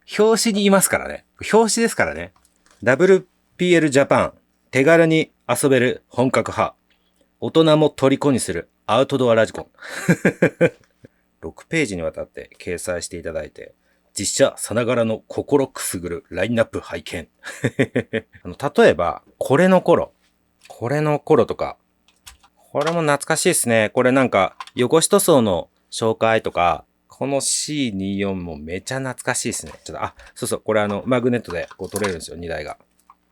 表紙にいますからね。表紙ですからね。WPL ジャパン。手軽に遊べる本格派。大人も虜にするアウトドアラジコン。6ページにわたって掲載していただいて、実写さながらの心くすぐるラインナップ拝見。例えば、これの頃とか、これも懐かしいですね。これなんか、汚し塗装の紹介とか、この C24 もめちゃ懐かしいですね。そうそう、これマグネットでこう取れるんですよ、荷台が。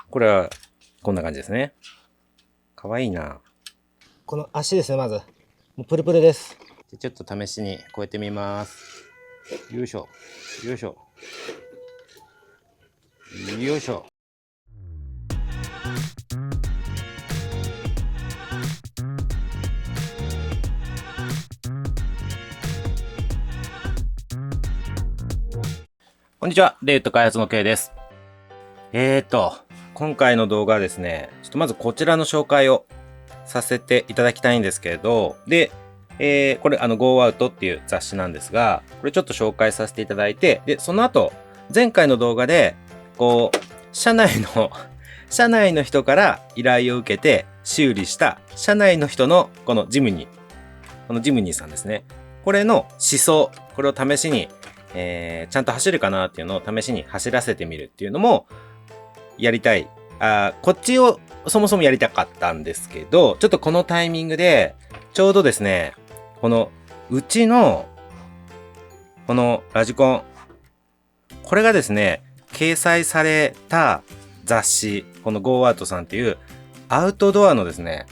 これは、こんな感じですね。かわいいな。この足ですね、まず。もうプルプルです。ちょっと試しにこうやってみます。よいしょ。よいしょ。よいしょ。こんにちは。レイト開発の K です。今回の動画はですね、ちょっとまずこちらの紹介をさせていただきたいんですけれど、で、これGo Out っていう雑誌なんですが、これちょっと紹介させていただいて、で、その後、前回の動画で、こう、社内の人から依頼を受けて修理した社内の人のこのジムニーさんですね。これの思想、これを試しに、ちゃんと走るかなっていうのを試しに走らせてみるっていうのもやりたい。こっちをそもそもやりたかったんですけど、ちょっとこのタイミングで、ちょうどですね、このうちのこのラジコン、これがですね、掲載された雑誌、この Go Out さんっていうアウトドアのですね、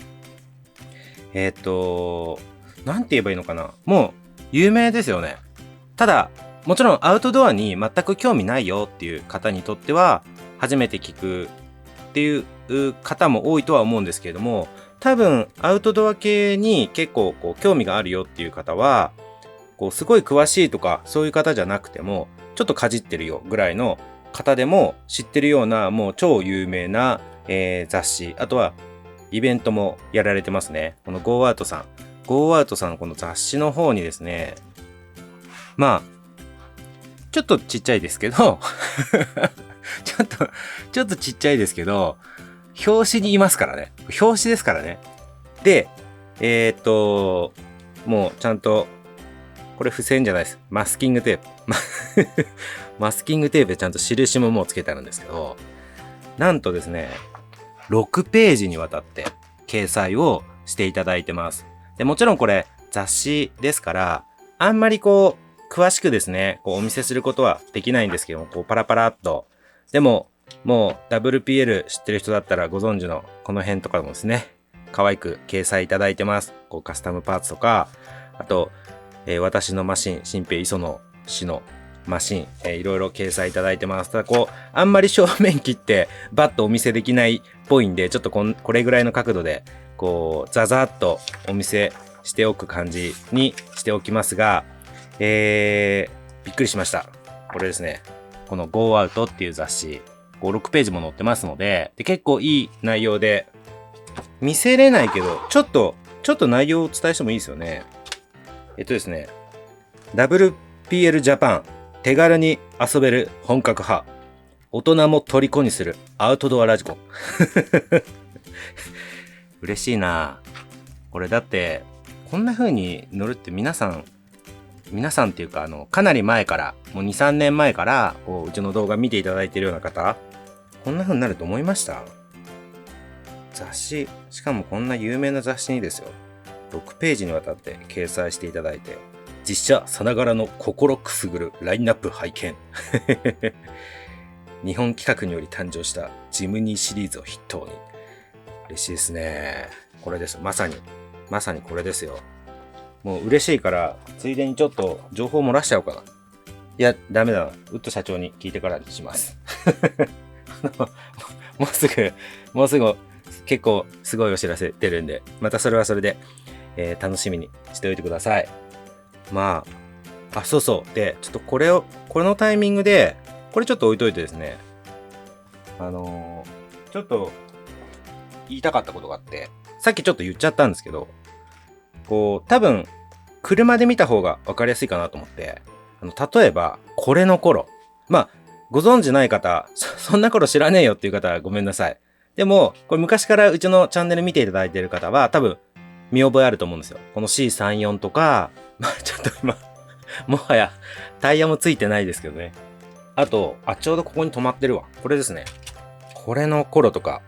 なんて言えばいいのかな。もう有名ですよね。ただ、もちろんアウトドアに全く興味ないよっていう方にとっては、初めて聞くっていう方も多いとは思うんですけれども、多分アウトドア系に結構こう興味があるよっていう方は、こうすごい詳しいとかそういう方じゃなくても、ちょっとかじってるよぐらいの方でも知ってるようなもう超有名な、雑誌、あとはイベントもやられてますね。この Go Out さんのこの雑誌の方にですね、まあちょっとちっちゃいですけどちょっとちっちゃいですけど、表紙にいますからね。表紙ですからね。で、もうちゃんと、これ付箋じゃないです。マスキングテープ。マスキングテープでちゃんと印ももうつけてあるんですけど、なんとですね、6ページにわたって掲載をしていただいてます。で、もちろんこれ雑誌ですから、あんまりこう、詳しくですね、こうお見せすることはできないんですけども、こうパラパラっと。でも、もう WPL 知ってる人だったらご存知のこの辺とかもですね、可愛く掲載いただいてます。こうカスタムパーツとか、あと、私のマシン、新平磯野氏のマシン、いろいろ掲載いただいてます。ただこう、あんまり正面切ってバッとお見せできないっぽいんで、ちょっとこれぐらいの角度で、こう、ザザーっとお見せしておく感じにしておきますが、びっくりしました。これですね。この Go Out っていう雑誌、6ページも載ってますので、結構いい内容で、見せれないけど、ちょっと内容をお伝えしてもいいですよね。ですね、WPL ジャパン、手軽に遊べる本格派、大人も虜にするアウトドアラジコン。嬉しいな。これだって、こんな風に乗るって皆さんっていうか、かなり前から、もう2、3年前から、こう、うちの動画見ていただいているような方、こんな風になると思いました？雑誌、しかもこんな有名な雑誌にですよ、6ページにわたって掲載していただいて、実写さながらの心くすぐるラインナップ拝見。日本企画により誕生したジムニーシリーズを筆頭に。嬉しいですね。これです。まさにこれですよ。もう嬉しいから、ついでにちょっと情報漏らしちゃおうかな。いや、ダメだな。ウッド社長に聞いてからにします。もうすぐ、結構すごいお知らせ出るんで、またそれはそれで、楽しみにしておいてください。まあ、そうそう。で、ちょっとこのタイミングで、これちょっと置いといてですね、ちょっと言いたかったことがあって、さっきちょっと言っちゃったんですけど、こう、多分、車で見た方が分かりやすいかなと思って、例えば、これの頃。まあ、ご存知ない方、そんな頃知らねえよっていう方はごめんなさい。でも、これ昔からうちのチャンネル見ていただいている方は多分見覚えあると思うんですよ。この C34 とか、まあちょっと今、もはやタイヤもついてないですけどね。あと、ちょうどここに止まってるわ。これですね。これの頃とか、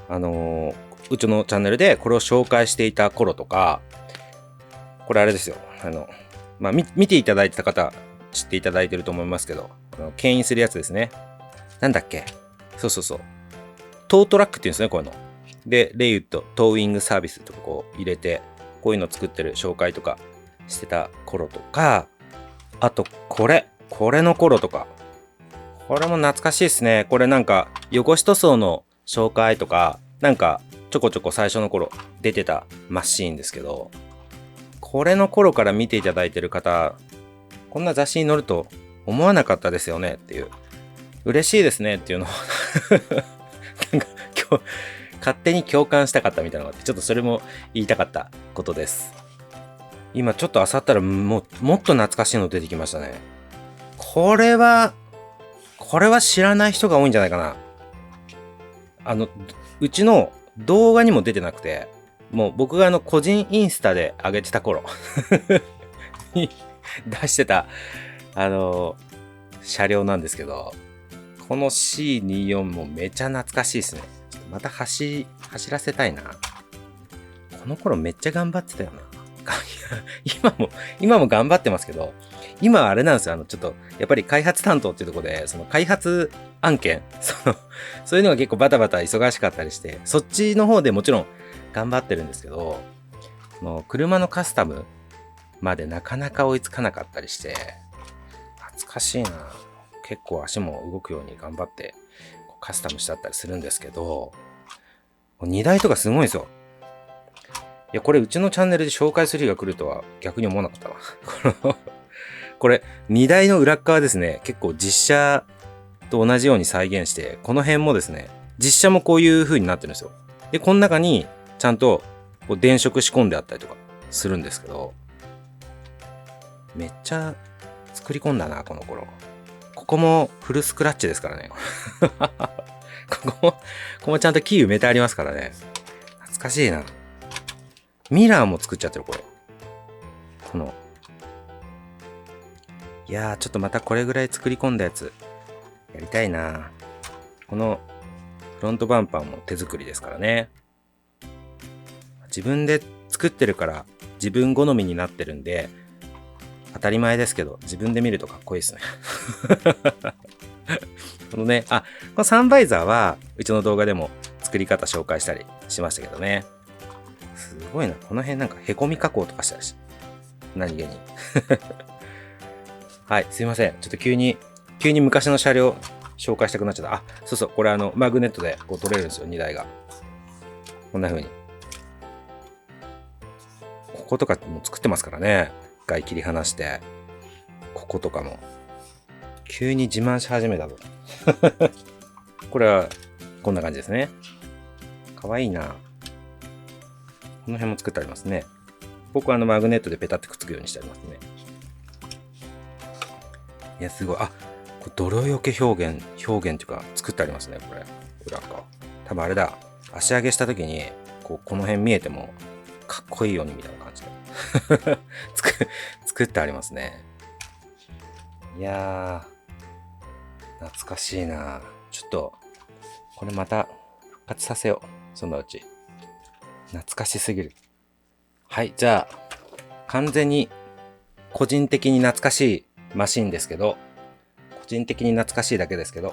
うちのチャンネルでこれを紹介していた頃とか、これあれですよ。まあ、見ていただいてた方、知っていただいてると思いますけど、牽引するやつですね。なんだっけ？そうそうそう。トートラックっていうんですね、こういうの。で、レイウッド、トーウィングサービスとかこう入れて、こういうの作ってる紹介とかしてた頃とか、あと、これの頃とか。これも懐かしいですね。これなんか、汚し塗装の紹介とか、なんか、ちょこちょこ最初の頃出てたマシーンですけど、これの頃から見ていただいてる方、こんな雑誌に載ると思わなかったですよねっていう、嬉しいですねっていうのをなんか今日勝手に共感したかったみたいなのがあって、ちょっとそれも言いたかったことです。今ちょっと漁ったらもっと懐かしいの出てきましたね。これは知らない人が多いんじゃないかな。うちの動画にも出てなくて、もう僕が個人インスタで上げてた頃に出してた、車両なんですけど、この C24 もめちゃ懐かしいですね。ちょっとまた走らせたいな。この頃めっちゃ頑張ってたよな。今も頑張ってますけど、今はあれなんですよ。ちょっと、やっぱり開発担当っていうところで、その開発案件、そういうのが結構バタバタ忙しかったりして、そっちの方でもちろん頑張ってるんですけど、車のカスタムまでなかなか追いつかなかったりして、懐かしいな。結構足も動くように頑張ってカスタムしちゃったりするんですけど、荷台とかすごいんですよ。いや、これうちのチャンネルで紹介する日が来るとは逆に思わなかったな。これ、荷台の裏側ですね、結構実写と同じように再現して、この辺もですね、実写もこういう風になってるんですよ。で、この中にちゃんとこう電飾仕込んであったりとかするんですけど、めっちゃ作り込んだな、この頃。ここもフルスクラッチですからね。ここもちゃんとキー埋めてありますからね。懐かしいな。ミラーも作っちゃってる、これ。いやー、ちょっとまたこれぐらい作り込んだやつ、やりたいな。このフロントバンパーも手作りですからね。自分で作ってるから自分好みになってるんで、当たり前ですけど、自分で見るとかっこいいですね。このね、このサンバイザーは、うちの動画でも作り方紹介したりしましたけどね。すごいな。この辺なんか凹み加工とかしたりし。何気に。はい、すいません。ちょっと急に昔の車両紹介したくなっちゃった。そうそう。これマグネットでこう取れるんですよ、荷台が。こんな風に。こことかも作ってますからね。一回切り離して。こことかも。急に自慢し始めたぞ。これは、こんな感じですね。かわいいな。この辺も作ってありますね。僕はマグネットでペタってくっつくようにしてありますね。いや、すごい。これ泥よけ表現っていうか、作ってありますね、これ。裏側。多分あれだ。足上げした時に、この辺見えても、かっこいいようにみたいな感じで。作ってありますね。いやー、懐かしいな。ちょっと、これまた復活させよう。そのうち。懐かしすぎる。はい、じゃあ、完全に個人的に懐かしいマシンですけど、個人的に懐かしいだけですけど、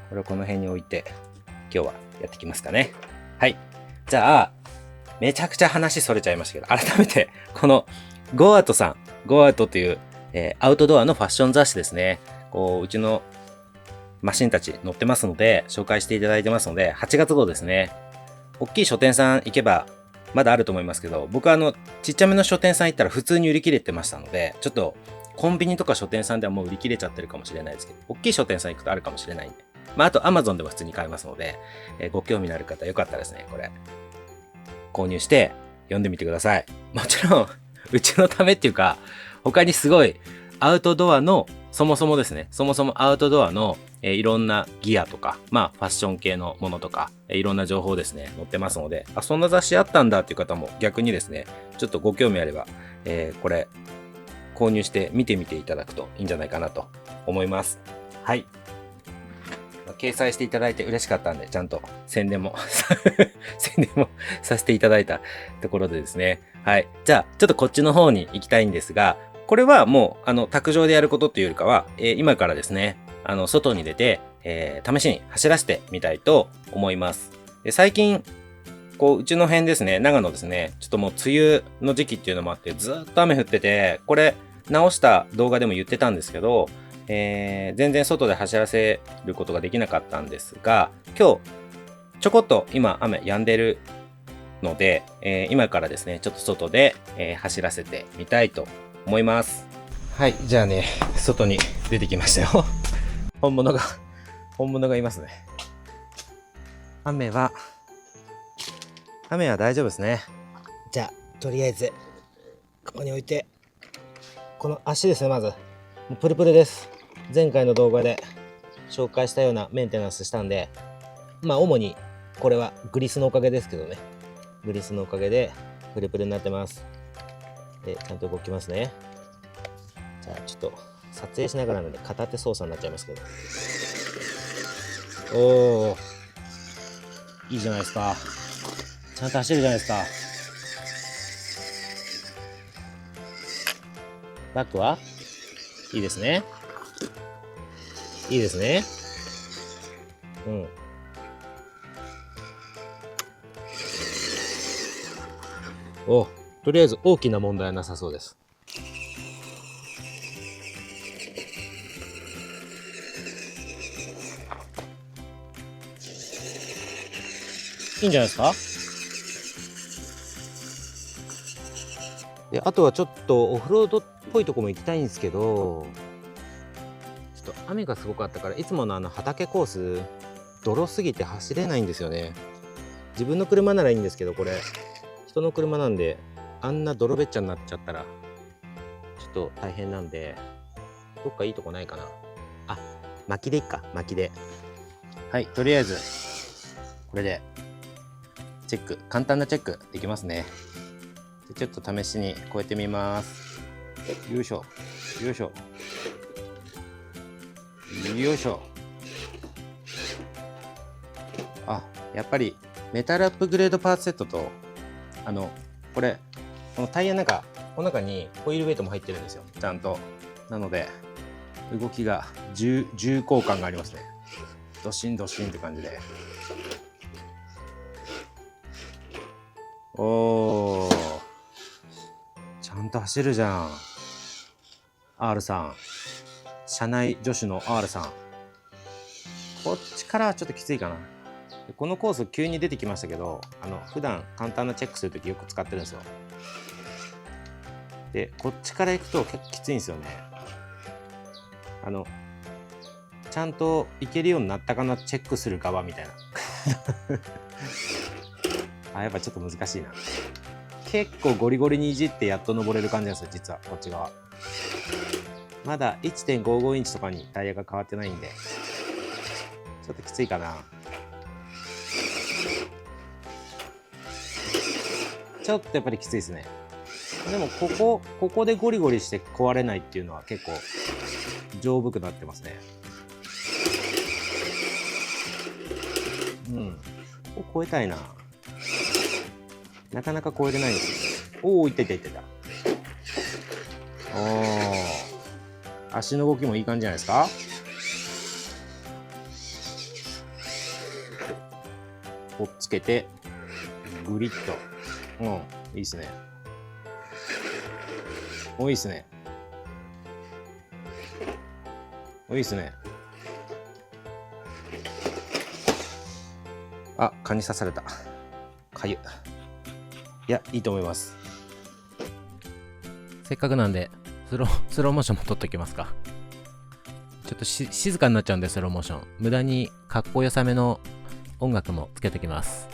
これをこの辺に置いて、今日はやっていきますかね。はい。じゃあ、めちゃくちゃ話それちゃいましたけど、改めて、このゴーアウトさん、ゴーアウトという、アウトドアのファッション雑誌ですね。うちのマシンたち載ってますので、紹介していただいてますので、8月号ですね。大きい書店さん行けば、まだあると思いますけど、僕はちっちゃめの書店さん行ったら普通に売り切れてましたので、ちょっとコンビニとか書店さんではもう売り切れちゃってるかもしれないですけど、大きい書店さん行くとあるかもしれないんで。あと Amazon でも普通に買えますので、ご興味のある方よかったらですね、これ、購入して読んでみてください。もちろん、うちのためっていうか、他にすごいアウトドアのそもそもですね、そもそもアウトドアの、いろんなギアとか、まあファッション系のものとか、いろんな情報ですね、載ってますので、あ、そんな雑誌あったんだっていう方も逆にですね、ちょっとご興味あれば、これ、購入して見てみていただくといいんじゃないかなと思います。はい。掲載していただいて嬉しかったんで、ちゃんと宣伝も宣伝もさせていただいたところでですね。はい。じゃあ、ちょっとこっちの方に行きたいんですが、これはもう、卓上でやることっていうよりかは、今からですね、外に出て、試しに走らせてみたいと思います。で、最近、うちの辺ですね、長野ですね、ちょっともう梅雨の時期っていうのもあって、ずっと雨降ってて、これ、直した動画でも言ってたんですけど、全然外で走らせることができなかったんですが、今日、ちょこっと今雨止んでるので、今からですね、ちょっと外で、走らせてみたいと思います。はい、じゃあね、外に出てきましたよ。本物がいますね。雨は大丈夫ですね。じゃあ、とりあえず、ここに置いて、この足ですね、まず。もうプルプルです。前回の動画で紹介したようなメンテナンスしたんで、まあ、主にこれはグリスのおかげですけどね。グリスのおかげでプルプルになってます。で、ちゃんと動きますね。じゃあ、ちょっと撮影しながらなので片手操作になっちゃいますけど。おー、いいじゃないですか。ちゃんと走るじゃないですか。バックはいいですね。いいですね。うん。お、とりあえず大きな問題はなさそうです。いいんじゃないですか。で、あとはちょっとオフロードっぽいとこも行きたいんですけど、ちょっと雨がすごかったから、いつもの畑コース、泥すぎて走れないんですよね。自分の車ならいいんですけど、これ、人の車なんで、あんな泥べっちゃになっちゃったら、ちょっと大変なんで、どっかいいとこないかな。あ、薪でいっか、薪で。はい、とりあえず、これで、チェック、簡単なチェックできますね。ちょっと試しにこうやってみます。よいしょ、よいしょ、よいしょ。あ、やっぱりメタルアップグレードパーツセットと、これ、このタイヤの中、この中にホイールウェイトも入ってるんですよ、ちゃんと。なので、動きが重厚感がありますね。ドシンドシンって感じで。おー。ちゃんと走るじゃん。R さん。車内助手の R さん。こっちからはちょっときついかな。このコース急に出てきましたけど、普段簡単なチェックするときよく使ってるんですよ。で、こっちから行くと結構きついんですよね。ちゃんと行けるようになったかなチェックする側みたいな。あ、やっぱちょっと難しいな。結構ゴリゴリにいじってやっと登れる感じなんですよ、実はこっち側。まだ 1.55 インチとかにタイヤが変わってないんで、ちょっときついかな。ちょっとやっぱりきついですね。でもここでゴリゴリして壊れないっていうのは結構丈夫くなってますね。うん。ここ超えたいな。なかなか超えれないんですよ。おお、いったいったいったいった。おー。足の動きもいい感じじゃないですか。こっつけて、グリッと。うん、いいっすね。お、いいっすね。お、いいっすね。あ、蚊に刺された。かゆ。いや、いいと思います。せっかくなんで、スローモーションも撮っときますか。ちょっと静かになっちゃうんで、スローモーション。無駄にかっこよさめの音楽もつけてきます。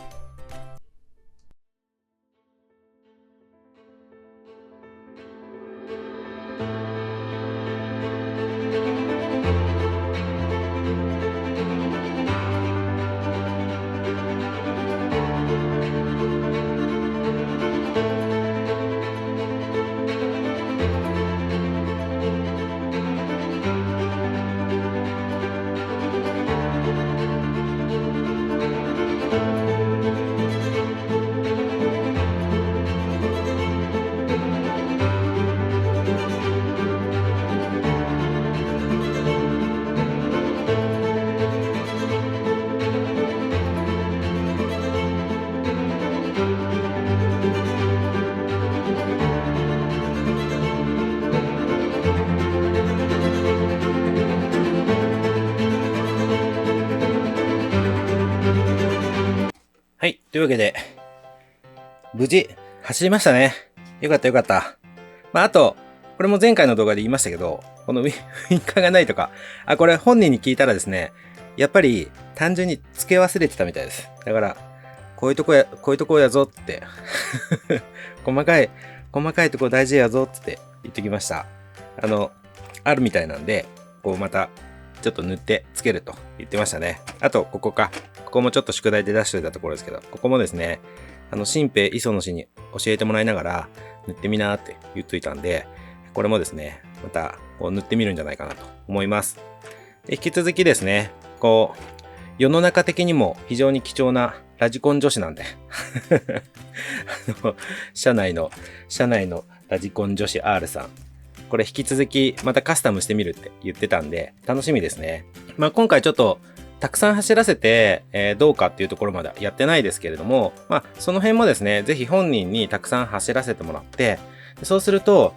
というわけで、無事、走りましたね。よかったよかった。あと、これも前回の動画で言いましたけど、このウィンカーがないとか、これ本人に聞いたらですね、やっぱり単純に付け忘れてたみたいです。だから、こういうとこやぞって、細かいとこ大事やぞって言ってきました。あるみたいなんで、また、ちょっと塗ってつけると言ってましたね。あと、ここもちょっと宿題で出しておいたところですけど、ここもですね、新兵磯野氏に教えてもらいながら、塗ってみなーって言っといたんで、これもですね、また、塗ってみるんじゃないかなと思います。で、引き続きですね、世の中的にも非常に貴重なラジコン女子なんで、社内のラジコン女子 R さん、これ引き続きまたカスタムしてみるって言ってたんで、楽しみですね。今回ちょっと、たくさん走らせて、どうかっていうところまでやってないですけれども、その辺もですね、ぜひ本人にたくさん走らせてもらって、そうすると、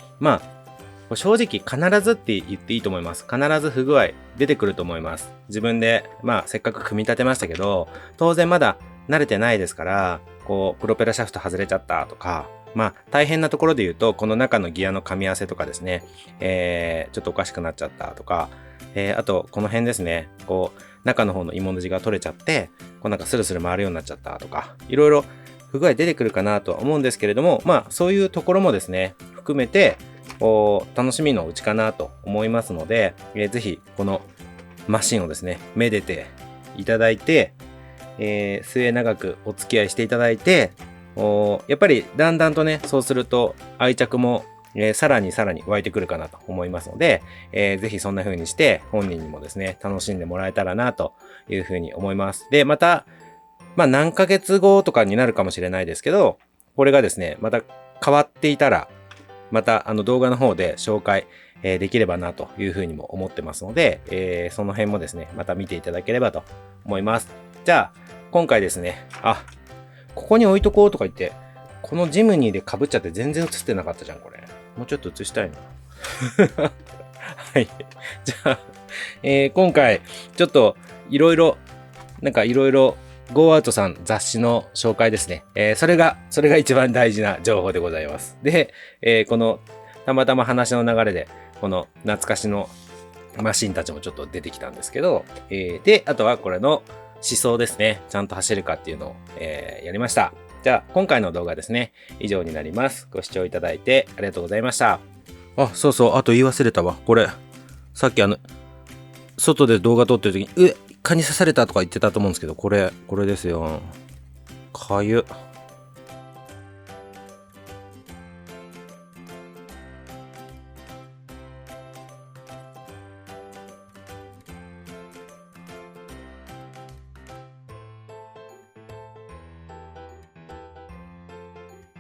正直必ずって言っていいと思います。必ず不具合出てくると思います。自分で、せっかく組み立てましたけど、当然まだ慣れてないですから、プロペラシャフト外れちゃったとか、大変なところで言うと、この中のギアの噛み合わせとかですね、ちょっとおかしくなっちゃったとか、あと、この辺ですね、中の方の芋の字が取れちゃって、なんかスルスル回るようになっちゃったとか、いろいろ不具合出てくるかなとは思うんですけれども、そういうところもですね、含めて、楽しみのうちかなと思いますので、ぜひこのマシンをですね、めでていただいて、末永くお付き合いしていただいて、やっぱりだんだんとね、そうすると愛着も、さらに湧いてくるかなと思いますので、ぜひそんな風にして本人にもですね、楽しんでもらえたらなという風に思います。で、また、何ヶ月後とかになるかもしれないですけど、これがですね、また変わっていたら、また動画の方で紹介、できればなというふうにも思ってますので、その辺もですね、また見ていただければと思います。じゃあ、今回ですね、ここに置いとこうとか言って、このジムニーで被っちゃって全然映ってなかったじゃん、これ。もうちょっと映したいな。はい。じゃあ、今回、ちょっと、いろいろ、Go Out さん雑誌の紹介ですね。それが一番大事な情報でございます。で、この、たまたま話の流れで、この懐かしのマシンたちもちょっと出てきたんですけど、で、あとはこれの思想ですね。ちゃんと走るかっていうのを、やりました。じゃあ、今回の動画ですね、以上になります。ご視聴いただいてありがとうございました。そうそう、あと言い忘れたわ。これ、さっき外で動画撮ってる時に、蚊に刺されたとか言ってたと思うんですけど、これですよ。かゆっ。